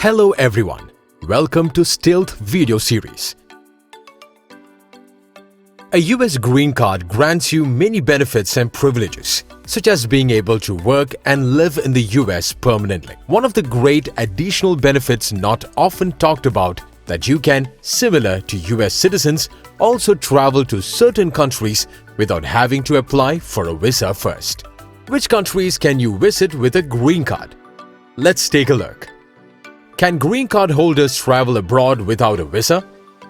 Hello everyone, welcome to Stealth video series. A US green card grants you many benefits and privileges, such as being able to work and live in the US permanently. One of the great additional benefits not often talked about that you can, similar to US citizens, also travel to certain countries without having to apply for a visa first. Which countries can you visit with a green card? Let's take a look. Can green card holders travel abroad without a visa?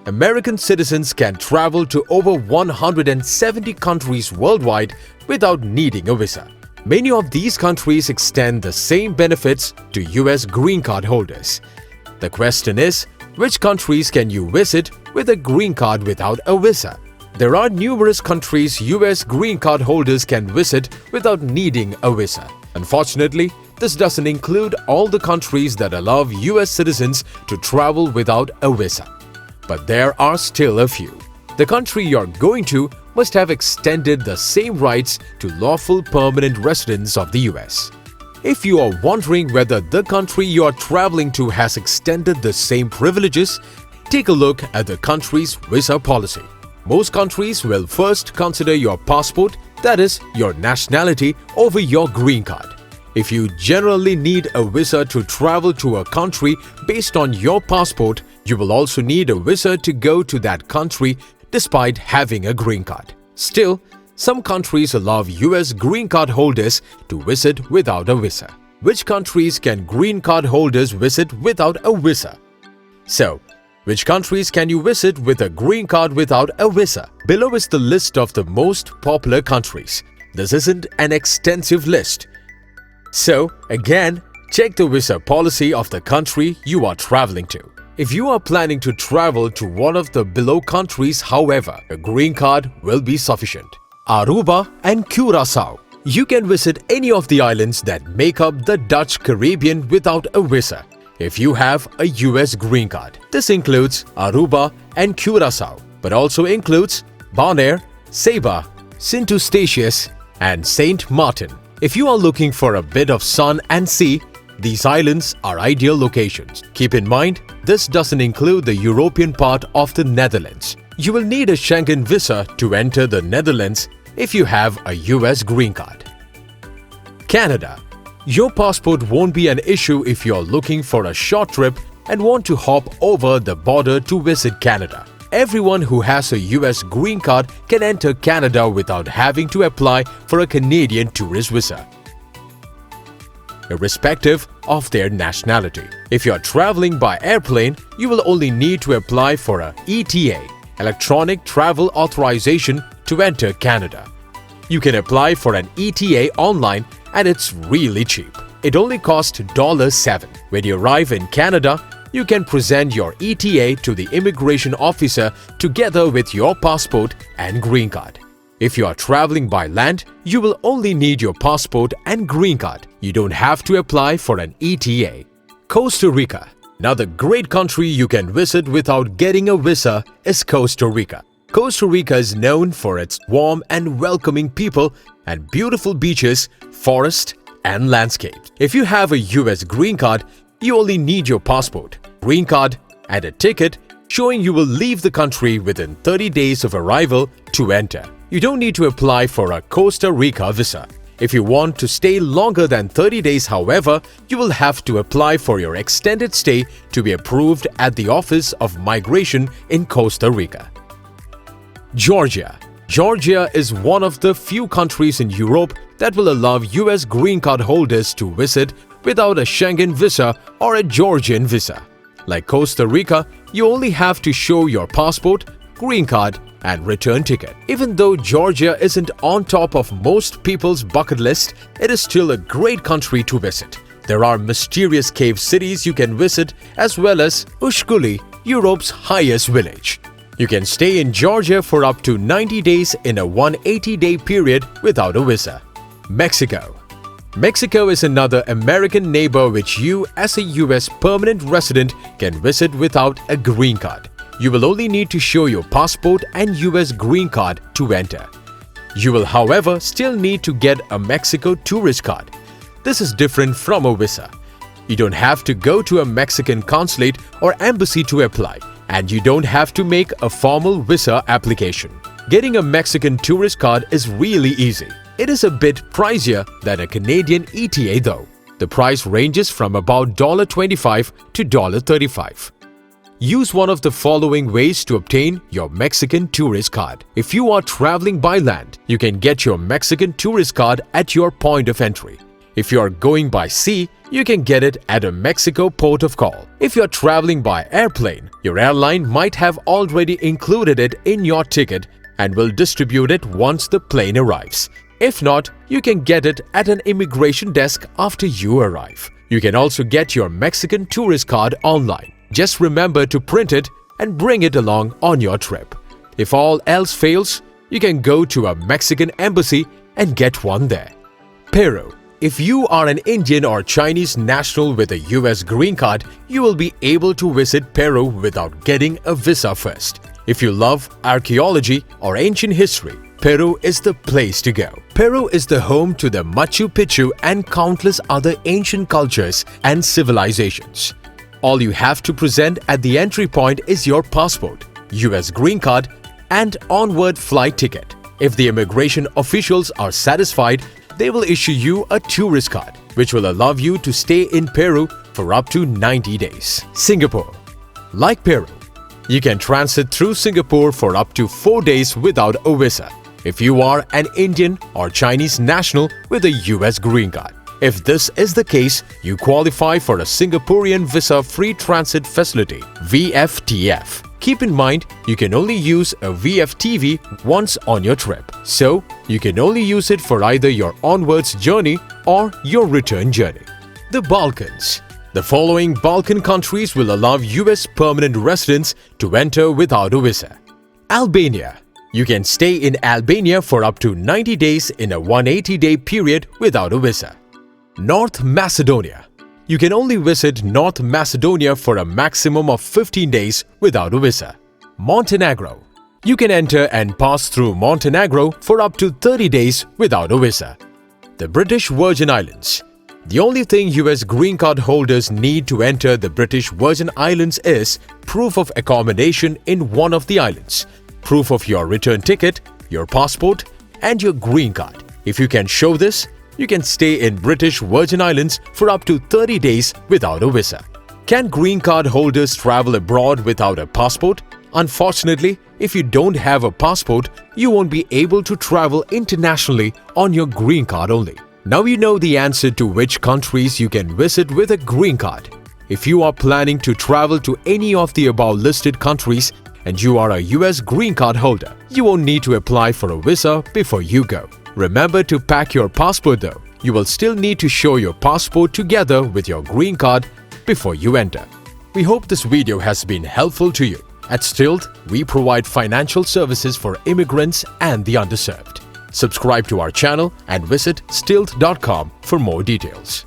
American citizens can travel to over 170 countries worldwide without needing a visa. Many of these countries extend the same benefits to US green card holders. The question is, which countries can you visit with a green card without a visa? There are numerous countries US green card holders can visit without needing a visa. Unfortunately, this doesn't include all the countries that allow US citizens to travel without a visa. But there are still a few. The country you're going to must have extended the same rights to lawful permanent residents of the US. If you are wondering whether the country you are traveling to has extended the same privileges, take a look at the country's visa policy. Most countries will first consider your passport, that is, your nationality, over your green card. If you generally need a visa to travel to a country based on your passport, you will also need a visa to go to that country despite having a green card. Still, some countries allow US green card holders to visit without a visa. Which countries can green card holders visit without a visa? So, which countries can you visit with a green card without a visa? Below is the list of the most popular countries. This isn't an extensive list. So, again, check the visa policy of the country you are traveling to. If you are planning to travel to one of the below countries, however, a green card will be sufficient. Aruba and Curacao. You can visit any of the islands that make up the Dutch Caribbean without a visa if you have a US green card. This includes Aruba and Curacao, but also includes Bonaire, Saba, Saint Eustatius, and Saint Martin. If you are looking for a bit of sun and sea, these islands are ideal locations. Keep in mind, this doesn't include the European part of the Netherlands. You will need a Schengen visa to enter the Netherlands if you have a US green card. Canada. Your passport won't be an issue if you're looking for a short trip and want to hop over the border to visit Canada. Everyone who has a US green card can enter Canada without having to apply for a Canadian tourist visa, irrespective of their nationality. If you're traveling by airplane, you will only need to apply for a ETA, Electronic Travel Authorization, to enter Canada. You can apply for an ETA online and it's really cheap. It only costs $7. When you arrive in Canada, you can present your ETA to the immigration officer together with your passport and green card. If you are traveling by land, you will only need your passport and green card. You don't have to apply for an ETA. Costa Rica. Another great country you can visit without getting a visa is Costa Rica. Costa Rica is known for its warm and welcoming people and beautiful beaches, forests, and landscapes. If you have a US green card, you only need your passport, green card, and a ticket showing you will leave the country within 30 days of arrival to enter. You don't need to apply for a Costa Rica visa. If you want to stay longer than 30 days, however, you will have to apply for your extended stay to be approved at the Office of Migration in Costa Rica. Georgia. Georgia is one of the few countries in Europe that will allow US green card holders to visit without a Schengen visa or a Georgian visa. Like Costa Rica, you only have to show your passport, green card, and return ticket. Even though Georgia isn't on top of most people's bucket list, it is still a great country to visit. There are mysterious cave cities you can visit as well as Ushkuli, Europe's highest village. You can stay in Georgia for up to 90 days in a 180-day period without a visa. Mexico. Mexico is another American neighbor which you as a US permanent resident can visit without a green card. You will only need to show your passport and US green card to enter. You will, however, still need to get a Mexico tourist card. This is different from a visa. You don't have to go to a Mexican consulate or embassy to apply, and you don't have to make a formal visa application. Getting a Mexican tourist card is really easy. It is a bit pricier than a Canadian ETA though. The price ranges from about $25 to $35. Use one of the following ways to obtain your Mexican tourist card. If you are traveling by land, you can get your Mexican tourist card at your point of entry. If you are going by sea, you can get it at a Mexico port of call. If you are traveling by airplane, your airline might have already included it in your ticket and will distribute it once the plane arrives. If not, you can get it at an immigration desk after you arrive. You can also get your Mexican tourist card online. Just remember to print it and bring it along on your trip. If all else fails, you can go to a Mexican embassy and get one there. Peru. If you are an Indian or Chinese national with a US green card, you will be able to visit Peru without getting a visa first. If you love archaeology or ancient history, Peru is the place to go. Peru is the home to the Machu Picchu and countless other ancient cultures and civilizations. All you have to present at the entry point is your passport, US green card, and onward flight ticket. If the immigration officials are satisfied, they will issue you a tourist card, which will allow you to stay in Peru for up to 90 days. Singapore. Like Peru, you can transit through Singapore for up to 4 days without a visa if you are an Indian or Chinese national with a US green card. If this is the case, you qualify for a Singaporean Visa Free Transit Facility (VFTF). Keep in mind, you can only use a VFTV once on your trip, so you can only use it for either your onwards journey or your return journey. The Balkans. The following Balkan countries will allow US permanent residents to enter without a visa. Albania. You can stay in Albania for up to 90 days in a 180-day period without a visa. North Macedonia. You can only visit North Macedonia for a maximum of 15 days without a visa. Montenegro. You can enter and pass through Montenegro for up to 30 days without a visa. The British Virgin Islands. The only thing US green card holders need to enter the British Virgin Islands is proof of accommodation in one of the islands, proof of your return ticket, your passport, and your green card. If you can show this, you can stay in British Virgin Islands for up to 30 days without a visa. Can green card holders travel abroad without a passport? Unfortunately, if you don't have a passport, you won't be able to travel internationally on your green card only. Now you know the answer to which countries you can visit with a green card. If you are planning to travel to any of the above listed countries and you are a US green card holder, you won't need to apply for a visa before you go. Remember to pack your passport though. You will still need to show your passport together with your green card before you enter. We hope this video has been helpful to you. At Stilt, we provide financial services for immigrants and the underserved. Subscribe to our channel and visit stilt.com for more details.